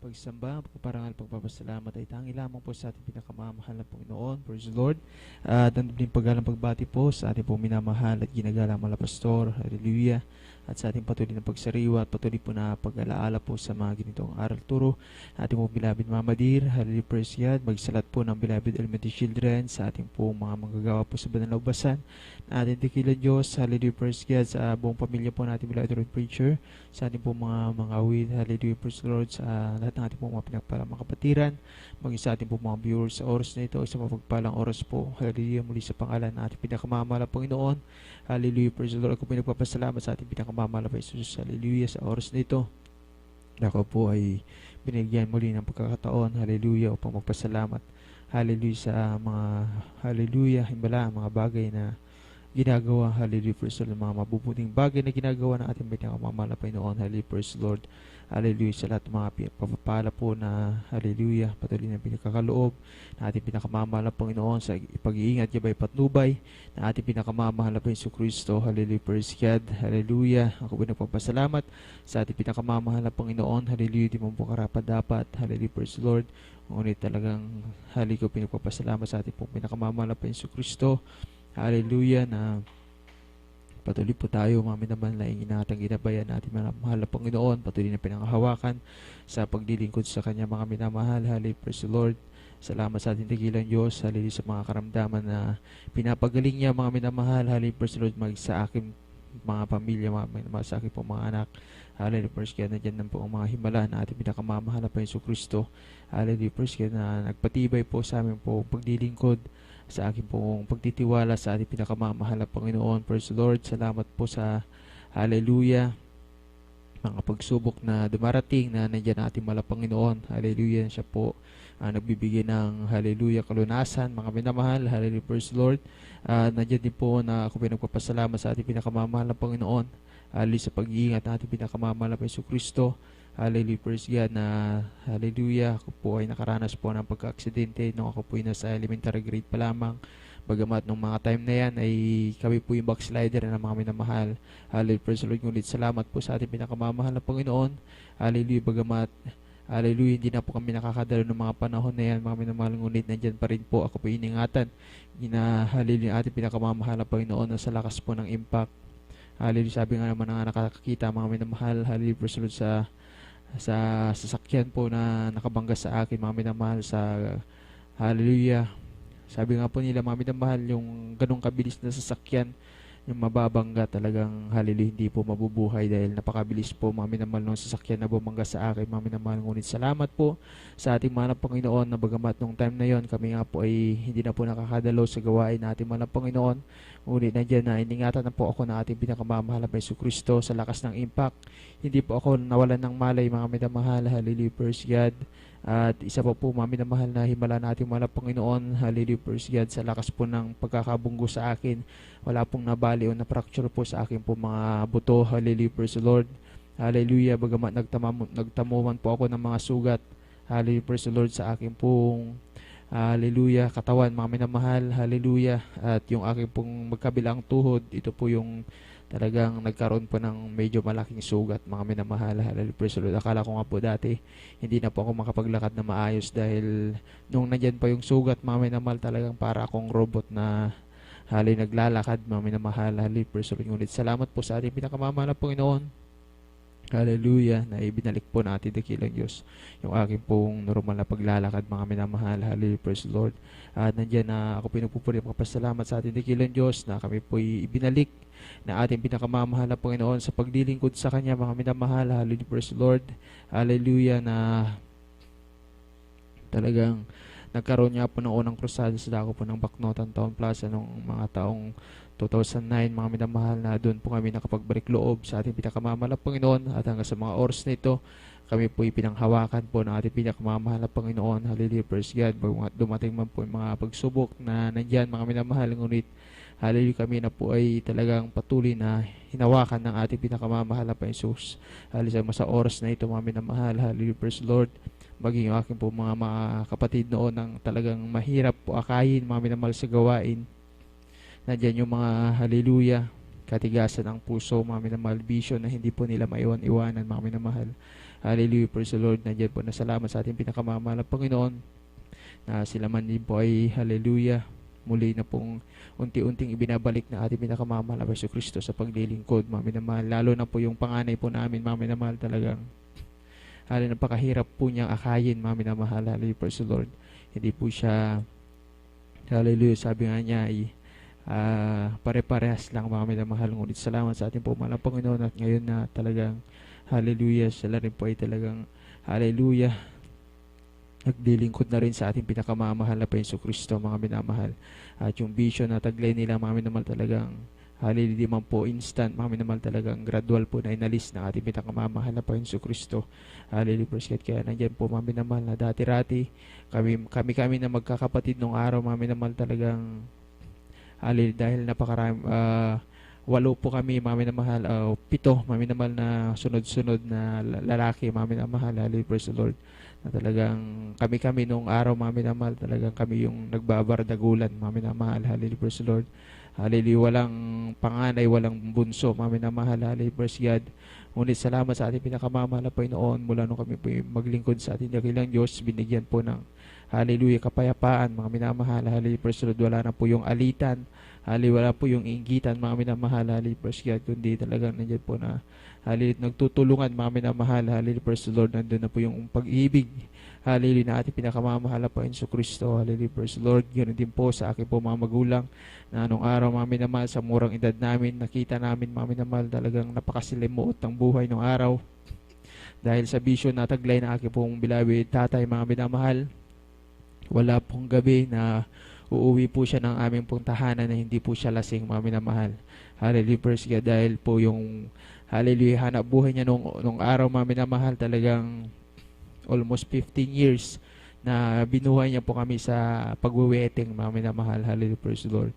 pagsamba, pagpaparangal, pagpapasalamat ay tangi lamang po sa ating pinakamamahal na Panginoon. Praise the Lord. At ang din paggalang pagbati po sa ating po minamahal at ginagalang mga pastor. Hallelujah. At sa ating patuloy na pagsariwa at patuloy po na pag-alaala po sa mga ganitong aral turo. Ating po beloved Mama Dear, hallelujah, praise God. Magsalat po ng beloved elementary children sa ating po mga manggagawa po sa banal na ubasan. Ating tikilan Diyos, hallelujah, praise God, sa buong pamilya po natin beloved Lord Preacher, sa ating po mga awit, hallelujah, praise the Lord, sa lahat ng ating po mga pinagpalang mga kapatiran, maging sa ating po mga viewers sa oras na ito, isang mapagpalang oras po, hallelujah, muli sa pangalan ng ating pinakamamahal na Panginoon, hallelujah, praise the Lord. Ako po nagpapasalamat sa ating pinakamamahal na Jesus, hallelujah, sa oras na ito. Ako po ay binigyan muli ng pagkakataon, hallelujah, upang magpasalamat, hallelujah, sa mga, hallelujah, himbala, mga bagay na ginagawa, hallelujah, praise the Lord, mga mabubuting bagay na ginagawa ng ating pinakamamahal na Panginoon, hallelujah, praise the Lord, hallelujah, sa lahat ng mga papapala po na, hallelujah, patuloy na pinakakaloob na ating pinakamamahal na Panginoon sa pag-iingat, gabay, patnubay na ating pinakamamahal na Panginoon Kristo, hallelujah, praise God, hallelujah. Ako po nagpapasalamat sa ating pinakamamahal na Panginoon, hallelujah, di mo po karapat dapat, hallelujah, praise the Lord. Ngunit talagang, hallelujah, ko pinagpapasalamat sa ating pong pinakamamahal na Panginoon Kristo, hallelujah, na patuloy po tayo mga minamahal na ingatan ginabayan natin mga mahal na Panginoon, patuloy na pinanghahawakan sa paglilingkod sa Kanya mga minamahal, hallelujah, praise the Lord. Salamat sa ating tigilan Diyos, hallelujah, sa mga karamdaman na pinapagaling niya mga minamahal, hallelujah, praise the Lord, sa aking mga pamilya, mga minamahal, sa aking po mga anak, hallelujah, praise God, na dyan po ang mga himala na ating pinakamamahal na Panginoon Kristo, hallelujah, praise God, na nagpatibay po sa amin po paglilingkod, sa aking pong pagtitiwala sa ating pinakamamahal na Panginoon. Praise the Lord. Salamat po sa hallelujah, mga pagsubok na dumarating na nandiyan ating mahal na Panginoon. Hallelujah. Siya po nagbibigay ng hallelujah kalunasan. Mga minamahal, hallelujah, praise the Lord. Nandiyan din po na ako pinagpapasalamat sa ating pinakamamahal na Panginoon. Hallelujah, sa pag-iingat ng ating pinakamamahal na Panginoon Kristo. Hallelujah, praise God, na hallelujah, ako po ay nakaranas po ng pagka-aksidente nung ako po ay nasa elementary grade pa lamang. Bagamat nung mga time na yan ay kami po yung backslider na mga minamahal. Hallelujah, praise the Lord. Ngunit salamat po sa ating pinakamamahal na Panginoon. Hallelujah, bagamat hallelujah, hindi na po kami nakakadalo ng mga panahon na yan, mga minamahal, ngunit nandyan pa rin po. Ako po iningatan. Hallelujah, ating pinakamamahal na Panginoon na sa lakas po ng impact. Hallelujah, sabi nga naman na nakakakita mga minamahal, hallelujah, praise the Lord, sa sasakyan po na nakabangga sa akin mga minamahal, sa hallelujah. Sabi nga po nila mga minamahal, yung ganong kabilis na sasakyan, yung mababangga talagang hallelujah, hindi po mabubuhay dahil napakabilis po mga minamahal ng sasakyan na bumangga sa akin mga minamahal. Ngunit salamat po sa ating mahal na Panginoon na bagamat nung time na yon kami nga po ay hindi na po nakakadalo sa gawain na ating mahal na Panginoon, ngunit nandiyan na iningatan na po ako ng ating pinakamamahal na Yesu Kristo sa lakas ng impact. Hindi po ako nawalan ng malay mga minamahal, hallelujah, praise God. At isa pa po mga minamahal na himala natin mga Panginoon, hallelujah, praise God, sa lakas po ng pagkakabunggo sa akin, wala pong nabali o na-fracture po sa akin po mga buto, hallelujah, praise the Lord, hallelujah, bagamat nagtamuman po ako ng mga sugat, hallelujah, praise the Lord, sa akin pong hallelujah, katawan mga minamahal, hallelujah, at yung aking pong magkabilang tuhod, ito po yung talagang nagkaroon po ng medyo malaking sugat mga minamahal, hallelujah, praise the Lord. Akala ko nga po dati hindi na po ako makapaglakad na maayos dahil nung nandyan pa yung sugat mga minamahal, talagang para akong robot na hallelujah naglalakad mga minamahal, hallelujah, praise the Lord. Ngunit salamat po sa ating pinakamamahal na Panginoon, hallelujah, na ibinalik po natin dakilang Diyos yung aking pong normal na paglalakad mga minamahal, hallelujah, praise the Lord. At nandiyan na ako pinagpupuri magpapasalamat sa ating dakilang Diyos na kami po ibinalik na ating pinakamamahal na Panginoon sa paglilingkod sa Kanya mga minamahal, hallelujah, praise the Lord, hallelujah, na talagang nagkaroon niya po ng unang krusada sa dako po ng Baknotan Town Plaza noong mga taong 2009 mga minamahal, na doon po kami nakapagbalik loob sa ating pinakamamahal na Panginoon. At hanggang sa mga oras na ito kami po ipinanghawakan po ng ating pinakamamahal na Panginoon, hallelujah, praise God. Dumating man po yung mga pagsubok na nandyan mga minamahal, ngunit hallelujah, kami na po ay talagang patuloy na hinawakan ng ating pinakamamahal na Panginoon. Hallelujah, sa oras na ito mga minamahal, hallelujah, praise the Lord. Maging yung aking po mga kapatid noon ang talagang mahirap po akayin mga minamahal sa gawain. Nandiyan yung mga hallelujah, katigasan ng puso mga minamahal, vision na hindi po nila maiwan-iwanan mga minamahal. Hallelujah, praise the Lord. Nandiyan po na salamat sa ating pinakamamahal na Panginoon na sila man din po ay, hallelujah, muli na pong unti-unting ibinabalik na ating pinakamamahal na Yesu Kristo sa paglilingkod, mga minamahal. Lalo na po yung panganay po namin, mga minamahal, talagang napakahirap po niyang akayin, mga minamahal. Hallelujah, praise the Lord. Hindi po siya, hallelujah, sabi nga niya ay pare-parehas lang, mga minamahal. Ngunit salamat sa ating mahal na Panginoon at ngayon na talagang, hallelujah, sila rin po ay talagang, hallelujah, naglilingkod na rin sa ating pinakamamahal na Yesu Kristo, mga minamahal. At yung vision na taglay nila, mga minamahal, talagang hallelujah, di man po instant, mga minamahal, talagang gradual po na inalis ng ating pinakamamahal na Yesu Kristo. Hallelujah, praise God. Kaya nandyan po, mga minamahal, na dati-rati kami na magkakapatid nung araw, mga minamahal, talagang hallelujah, dahil napakarami, 8 po kami, mga minamahal, 7, mga minamahal, na sunod-sunod na lalaki, mga minamahal. Hallelujah, praise the Lord. Na talagang kami nung araw, mga minamahal, talagang kami yung nagbabardagulan, mga minamahal. Hallelujah, praise the Lord. Hallelujah, walang panganay, walang bunso, mga minamahal. Hallelujah, praise God. Ngunit salamat sa ating pinakamamahal na Panginoon, mula nung kami po maglingkod sa ating dakilang Diyos, binigyan po ng, hallelujah, kapayapaan, mga minamahal. Hallelujah, praise the Lord. Wala na po yung alitan, hallelujah, wala po yung inggitan, mga minamahal. Hallelujah, praise God. Kundi talagang nandiyan po na, hallelujah, nagtutulungan, mga minamahal. Hallelujah, praise the Lord. Nandun na po yung pag-ibig, hallelujah, na ating pinakamamahal na Panginoon Kristo. Hallelujah, praise the Lord. Ganoon din po sa akin po mga magulang, na anong araw, mga minamahal, sa murang edad namin, nakita namin, mga minamahal, talagang napakasilimuot ng buhay ng araw. Dahil sa vision na taglay na aking pong bilawid tatay, mga minamahal, wala pong gabi na uuwi po siya ng aming pong tahanan na hindi po siya lasing, mga minamahal. Hallelujah, praise God. Dahil po yung, hallelujah, hanap buhay niya nung araw, mga minamahal, talagang almost 15 years na binuhay niya po kami sa pagwe-wedding, mga minamahal. Hallelujah, praise the Lord.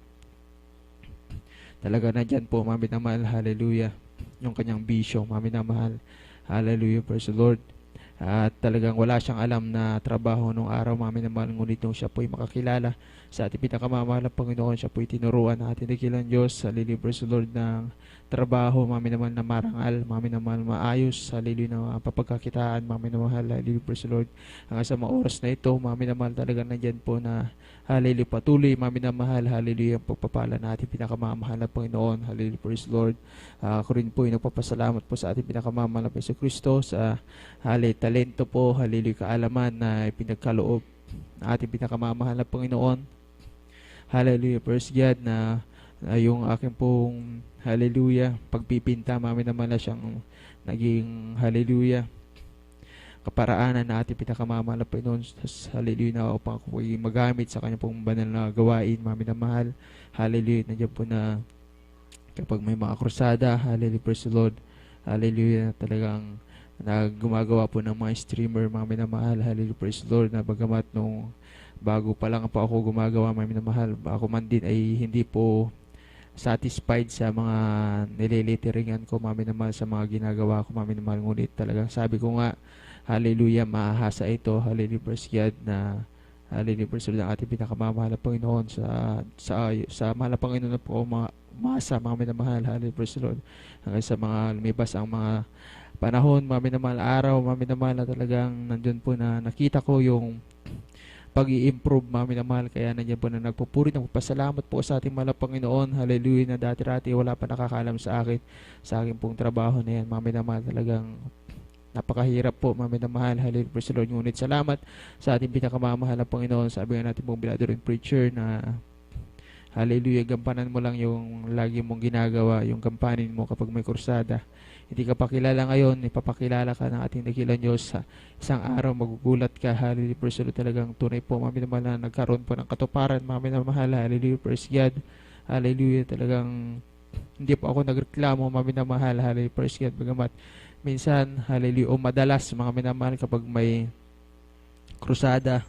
Talaga nandyan po, mga minamahal, hallelujah, yung kanyang bisyo, mga minamahal. Hallelujah, praise the Lord. At talagang wala siyang alam na trabaho nung araw, mga minamahal. Ngunit nung siya po'y makakilala sa ating pinakamamahal na Panginoon, siya po'y tinuruan ng ating dakilang Diyos, hallelujah, praise the Lord, ng trabaho, mga minamahal, na marangal, mga minamahal, maayos, hallelujah, na papagkakitaan, mga minamahal. Hallelujah, praise the Lord. Hanggang sa mga oras na ito, mga minamahal, talagang nandyan po na, hallelujah, patuloy, mga minamahal, hallelujah, ang pagpapala na ating pinakamamahal na Panginoon. Hallelujah, praise the Lord. Ako rin po ay nagpapasalamat po sa ating pinakamamahal na Yesu Kristo sa, hallelujah, talento po, hallelujah, kaalaman na ipinagkaloob na ating pinakamamahal na Panginoon. Hallelujah, praise God, na yung aking pong, hallelujah, pagpipinta, mga minamahal, na siyang naging, hallelujah, kaparaanan na ating pinakamamahal na Panginoon. Hallelujah, na upang ako ay magamit sa kanyang pong banal na gawain, mga minamahal. Hallelujah, nandiyan po na kapag may mga krusada, hallelujah, praise the Lord. Hallelujah, talagang gumagawa po ng mga streamer, mga minamahal. Hallelujah, praise the Lord. Na bagamat nung bago pa lang po ako gumagawa, mga minamahal, ako man din ay hindi po satisfied sa mga nililiteringan ko, mga minamahal, sa mga ginagawa ko, mga minamahal. Ngunit talagang sabi ko nga, hallelujah, maahasa ito, hallelujah, praise God, na hallelujah, praise God, ang ating pinakamamahal na Panginoon sa mahal na Panginoon na po masa, mga minamahal. Hallelujah, praise Lord. Hanggang sa mga lumibas ang mga panahon, mga minamahal, araw, mga minamahal, na talagang nandun po na nakita ko yung pag-i-improve, mga minamahal. Kaya nandiyan po na nagpupuri, nagpapasalamat po sa ating mahal na Panginoon. Hallelujah, na dati-rati wala pa nakakaalam sa akin pong trabaho na yan, mga minamahal. Talagang napakahirap po, mga minamahal. Hallelujah, praise the Lord. Ngunit salamat sa ating pinakamamahal na Panginoon. Sabi nga natin pong Brother and Preacher na, hallelujah, gampanan mo lang yung lagi mong ginagawa, yung gampanin mo kapag may kursada. Hindi ka pa kilala ngayon, ipapakilala ka ng ating dakilang Diyos. Sa isang araw, magugulat ka. Hallelujah, praise the Lord. Talagang tunay po, mga minamahal, na nagkaroon po ng katuparan, mga minamahal. Hallelujah, praise God. Hallelujah, talagang hindi po ako nagreklamo, mga minamahal. Hallelujah, praise God. Bagamat minsan, hallelujah, o madalas, mga minamahal, kapag may krusada,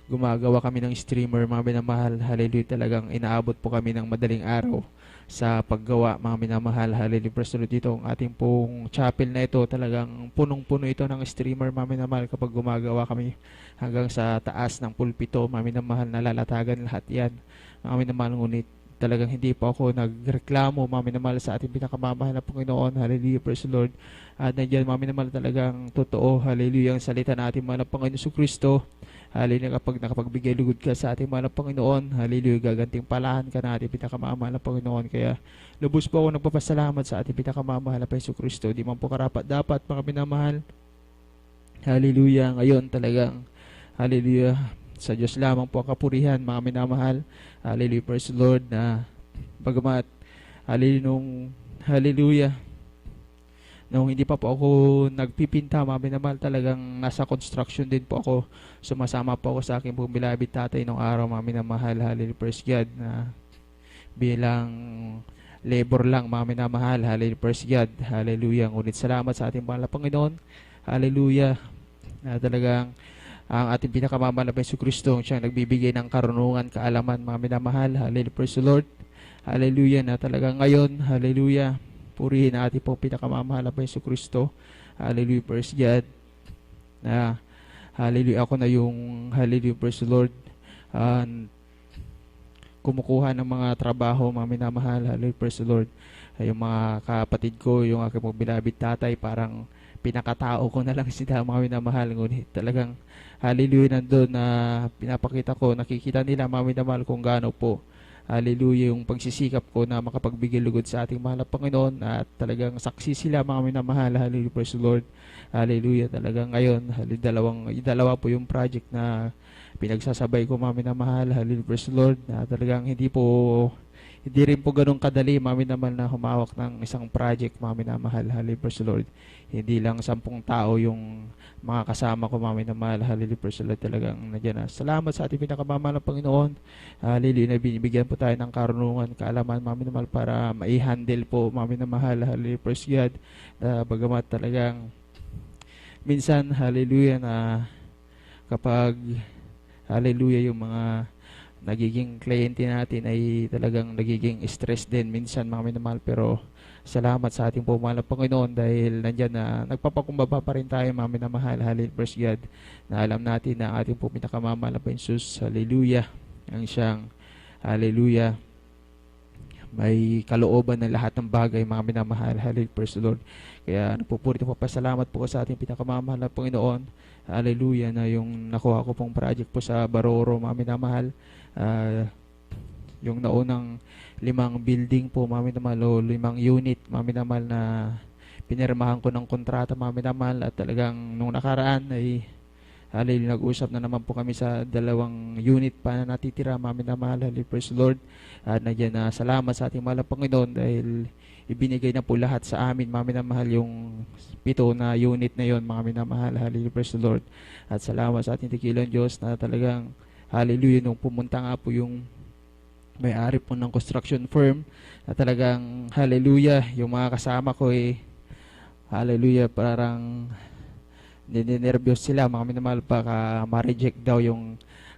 gumagawa kami ng streamer, mga minamahal. Hallelujah, talagang inaabot po kami ng madaling araw sa paggawa, mga minamahal. Hallelujah, praise the Lord. Dito ang ating pong chapel na ito, talagang punong-puno ito ng streamer, mga minamahal, kapag gumagawa kami hanggang sa taas ng pulpito, mga minamahal, nalalatagan lahat yan, mga minamahal. Ngunit talagang hindi po ako nagreklamo, mga minamahal, sa ating pinakamamahal na Panginoon. Hallelujah, praise the Lord. At nandiyan, mga minamahal, talagang totoo, hallelujah, ang salita na ating mahal na Panginoon Hesus Kristo. Hallelujah, kapag nakapagbigay lugod ka sa ating mahal na Panginoon, hallelujah, gaganting palahan ka na ating pinakamamahal na Panginoon. Kaya lubos po ako nagpapasalamat sa ating pinakamamahal na Hesus Kristo. Di man po karapat dapat, mga minamahal. Hallelujah, ngayon talagang, hallelujah, sa Diyos lamang po ang kapurihan, mga minamahal. Hallelujah, praise the Lord, na bagamat, hallelujah, nung hindi pa po ako nagpipinta, mga minamahal, talagang nasa construction din po ako. Sumasama po ako sa aking bumilabid tatay nung araw, mga minamahal. Hallelujah, praise God, na bilang labor lang, mga minamahal. Hallelujah, praise God. Hallelujah, ngunit salamat sa ating mahal na Panginoon. Hallelujah, na talagang ang ating pinakamamahal na Hesus Kristo siyang nagbibigay ng karunungan, kaalaman, mga minamahal. Hallelujah, praise the Lord. Hallelujah, na talagang ngayon, hallelujah, purihin natin po pinakamamahal na Hesus Kristo. Hallelujah, praise God. Na hallelujah, ako na yung, hallelujah, praise the Lord, kumukuha ng mga trabaho, mga minamahal. Hallelujah, praise the Lord. Yung mga kapatid ko, yung aking mga bilabid tatay, parang pinakatao ko na lang sila, mga minamahal. Ngunit talagang, hallelujah, nandun na pinapakita ko, nakikita nila, mga minamahal, kung gaano po, hallelujah, yung pagsisikap ko na makapagbigay lugod sa ating mahal na Panginoon, at talagang saksi sila, mga minamahal. Hallelujah, praise the Lord. Hallelujah, talagang ngayon, dalawa po yung project na pinagsasabay ko, mga minamahal. Hallelujah, praise the Lord, na talagang hindi rin po ganun kadali, mga minamahal, na humawak ng isang project, mga minamahal. Hallelujah, praise the Lord. Hindi lang 10 tao yung mga kasama ko, mga minamahal. Hallelujah, praise the Lord. Talagang nandiyan na. Salamat sa ating pinakamamahal na Panginoon. Hallelujah, na binibigyan po tayo ng karunungan, kaalaman, mga minamahal, para mai-handle po, mga minamahal. Hallelujah, praise God. Bagamat talagang minsan, hallelujah, na kapag, hallelujah, yung mga nagiging kliyente natin ay talagang nagiging stress din minsan, mga minamahal, pero salamat sa ating pumahal na Panginoon dahil nandyan na nagpapakumbaba pa rin tayo, mga minamahal. Hallelujah, praise God, na alam natin na ating po pinakamamahal na Hesus, hallelujah, ang siyang, hallelujah, may kalooban ng lahat ng bagay, mga minamahal. Hallelujah, praise the Lord. Kaya nagpupuri po, pasalamat po sa ating pinakamamahal na Panginoon. Hallelujah, na yung nakuha ko pong project po sa Baroro, mga minamahal, yung naunang 5 building po, mga minamahal, o 5 unit, mga minamahal, na pinirmahan ko ng kontrata, mga minamahal. At talagang nung nakaraan ay, hallelujah, nag-usap na naman po kami sa 2 unit pa na natitira, mga minamahal. Hallelujah, praise the Lord. At nagyan na salamat sa ating mahal na Panginoon dahil ibinigay na po lahat sa amin, mga minamahal, yung 7 na unit na yon, mga minamahal. Hallelujah, praise the Lord. At salamat sa ating dakilang Diyos na talagang, hallelujah, nung pumunta nga po yung may-ari po ng construction firm, na talagang, hallelujah, yung mga kasama ko hallelujah, parang ninenervyos sila, mga minamahal, baka ma-reject daw yung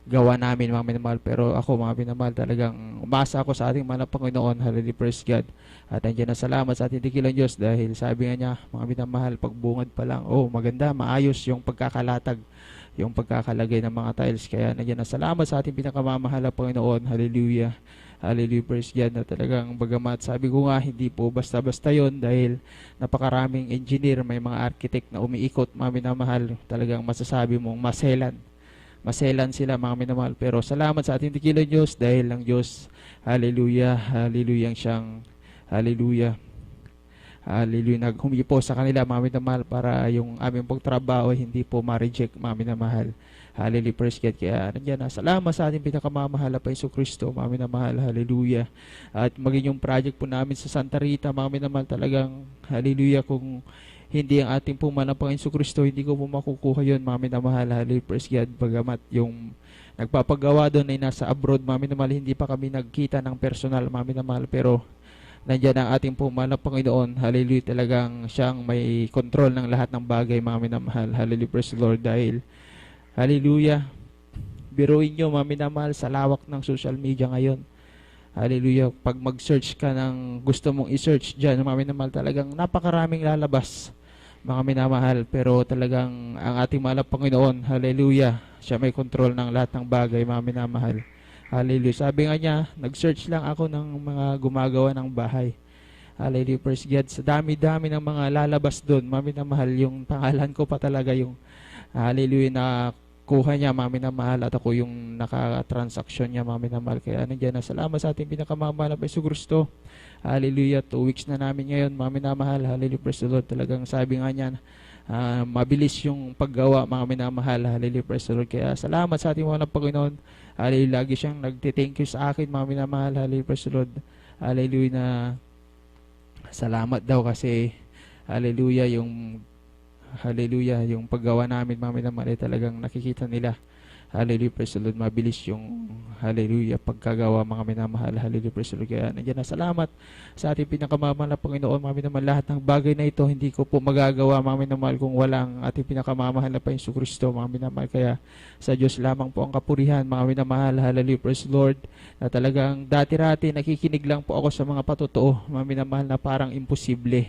gawa namin, mga minamahal. Pero ako, mga minamahal, talagang umasa ako sa ating mahal na Panginoon. Hallelujah, praise God. At nandiyan na salamat sa ating dakilang Diyos dahil sabi nga niya, mga minamahal, pagbungad pa lang, maganda, maayos yung pagkakalatag, yung pagkakalagay ng mga tiles. Kaya nandiyan na salamat sa ating pinakamamahal na Panginoon. Hallelujah. Hallelujah, praise God, na talagang bagamat sabi ko nga, hindi po basta-basta yon dahil napakaraming engineer, may mga architect na umiikot, mga minamahal. Talagang masasabi mong maselan sila, mga minamahal. Pero salamat sa ating dakilang Diyos dahil ang Diyos, hallelujah, hallelujah, siyang, hallelujah, hallelujah, naghumipo sa kanila, mga minamahal, para yung aming pagtrabaho hindi po ma-reject, mga minamahal. Hallelujah, praise God. Kaya nandiyan na salamat sa ating pinakamamahal na Hesus Kristo, mga minamahal. Hallelujah. At maging yung project po namin sa Santa Rita, mga minamahal, talagang, hallelujah, kung hindi ang ating pumahal na Panginoon Hesus Kristo, hindi ko po makukuha yun, mga minamahal. Hallelujah, praise God. Bagamat yung nagpapagawa doon ay nasa abroad, mga minamahal, hindi pa kami nagkita ng personal, mga minamahal, pero nandiyan ang ating pumahal na Panginoon. Hallelujah, talagang siyang may control ng lahat ng bagay, mga minamahal. Hallelujah, praise the Lord. Dahil, hallelujah, biruin nyo, mga minamahal, sa lawak ng social media ngayon. Hallelujah, pag mag-search ka ng gusto mong i-search dyan, mga minamahal, talagang napakaraming lalabas, mga minamahal. Pero talagang ang ating mahal na Panginoon, hallelujah, siya may control ng lahat ng bagay, mga minamahal. Hallelujah. Sabi nga niya, nag-search lang ako ng mga gumagawa ng bahay. Hallelujah, praise God. Sa dami-dami ng mga lalabas doon, mami na mahal, yung pangalan ko pa talaga yung hallelujah na kuha niya, mami na mahal, at ako yung naka-transaction niya, mami na mahal. Kaya nandiyan na, salamat sa ating pinakamamahal na Yesu Kristo. Hallelujah, 2 weeks na namin ngayon, mami na mahal. Hallelujah, praise the Lord. Talagang sabi nga niya, mabilis yung paggawa, mga minamahal. Hallelujah, praise the Lord. Kaya salamat sa ating mga Panginoon. Hallelujah, lagi siyang nagtithank you sa akin, mga minamahal. Hallelujah, praise the Lord. Hallelujah, na salamat daw kasi hallelujah yung paggawa namin, mga minamahal, ay talagang nakikita nila. Hallelujah, praise the Lord. Mabilis yung hallelujah pagkagawa, mga minamahal. Hallelujah, praise the Lord. Kaya nandiyan na, salamat sa ating pinakamamahal na Panginoon, mga minamahal. Lahat ng bagay na ito hindi ko po magagawa, mga minamahal, kung walang ating pinakamamahal na Panginoon Kristo, mga minamahal. Kaya sa Diyos lamang po ang kapurihan, mga minamahal. Hallelujah, praise the Lord. Na talagang dati-rati nakikinig lang po ako sa mga patotoo, mga minamahal, na parang imposible.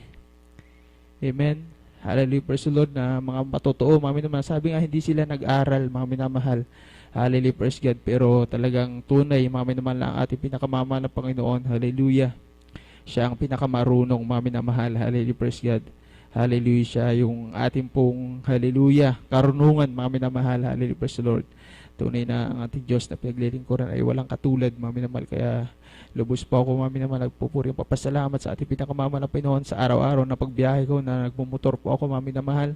Amen. Hallelujah, praise the Lord, na mga matotoo, mga minamahal. Sabi nga, hindi sila nag-aral, mga minamahal. Hallelujah, praise God. Pero talagang tunay, mga minamahal, ang ating pinakamamahal na Panginoon. Hallelujah. Siya ang pinakamarunong, mga minamahal. Hallelujah, praise God. Hallelujah, siya yung ating pong, hallelujah, karunungan, mga minamahal. Hallelujah, praise the Lord. Tunay na ang ating Diyos na pinaglilingkuran ay walang katulad, mga minamahal. Kaya lubos po ako, mga minamahal, nagpupuri ang papasalamat sa ating pinakamamahal na Panginoon sa araw-araw na pagbiyahe ko, na nagmumotor po ako, mga minamahal.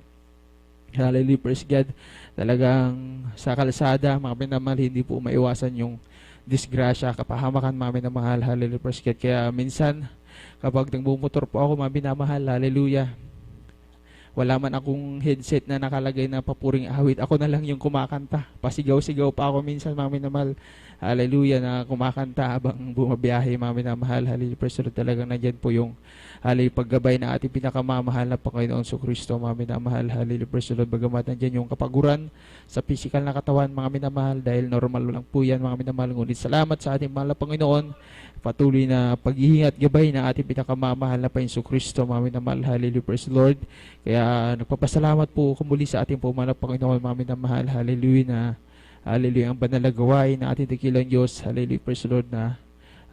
Hallelujah, praise God. Talagang sa kalsada, mga minamahal, hindi po maiwasan yung disgrasya, kapahamakan, mga minamahal. Hallelujah, praise God. Kaya minsan, kapag nagmumotor po ako, mga minamahal, hallelujah, wala man akong headset na nakalagay na papuring awit, ako na lang yung kumakanta. Pasigaw-sigaw pa ako minsan, mga minamahal. Hallelujah, na kumakanta habang bumabiyahe, mga minamahal. Hallelujah, praise the Lord. Talagang nandyan po yung hallelujah paggabay na ating pinakamamahal na Panginoon sa Kristo, mga minamahal. Hallelujah, praise the Lord. Bagamat nandyan yung kapaguran sa physical na katawan, mga minamahal, dahil normal lang po yan, mga minamahal. Ngunit salamat sa ating mahal na Panginoon, patuloy na pag-iingat gabay na ating pinakamamahal na Panginoon Kristo, mga minamahal. Hallelujah, praise the Lord. Kaya nagpapasalamat po kumuli sa ating mahal na Panginoon, mga minamahal. Hallelujah, na hallelujah ang banal na gawain na ating dakilang Diyos. Hallelujah, praise the Lord, na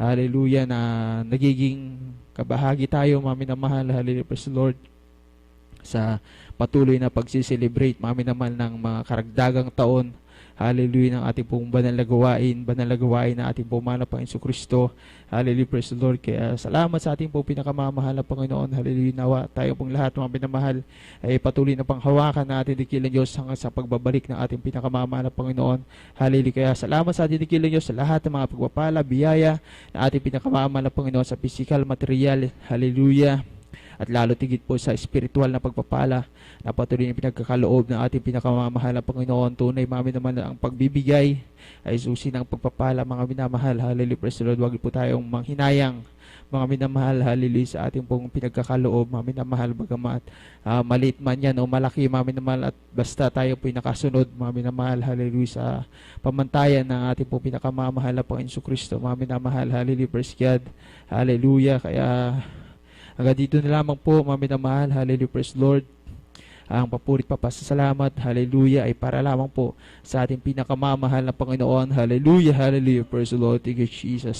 hallelujah na nagiging kabahagi tayo, mga minamahal. Hallelujah, praise the Lord, sa patuloy na pagsiselebrate, mga minamahal, ng mga karagdagang taon, hallelujah, ng ating pong banal na gawain na ating pong mahal na Panginoon Kristo. Hallelujah, praise the Lord. Kaya salamat sa ating pong pinakamamahal na Panginoon. Hallelujah, nawa tayo pong lahat, mga minamahal, ay patuloy na panghawakan na ating dakilang Diyos hanggang sa pagbabalik ng ating pinakamamahal na Panginoon. Hallelujah. Kaya salamat sa ating dakilang Diyos sa lahat ng mga pagpapala, biyaya na ating pinakamamahal na Panginoon sa physical, material. Hallelujah. At lalo tigit po sa spiritual na pagpapala na patuloy na pinagkakaloob ng ating pinakamamahal na Panginoon. Tunay, mga minamahal, ang pagbibigay ay susi ng pagpapala, mga minamahal. Hallelujah, praise the Lord. Huwag po tayong manghinayang, mga minamahal. Hallelujah, sa ating pong pinagkakaloob, mga minamahal. Bagamat maliit man yan o malaki, mga minamahal, at basta tayo po'y nakasunod, mga minamahal. Hallelujah, sa pamantayan ng ating pong pinakamamahal na Panginoon Kristo, mga minamahal. Hallelujah, praise God. Hallelujah. Kaya hanggang dito na lamang po, mga minamahal. Hallelujah, praise Lord. Ang papurit papasalamat, hallelujah, ay para lamang po sa ating pinakamamahal na Panginoon. Hallelujah, hallelujah, praise the Lord. Thank you, Jesus.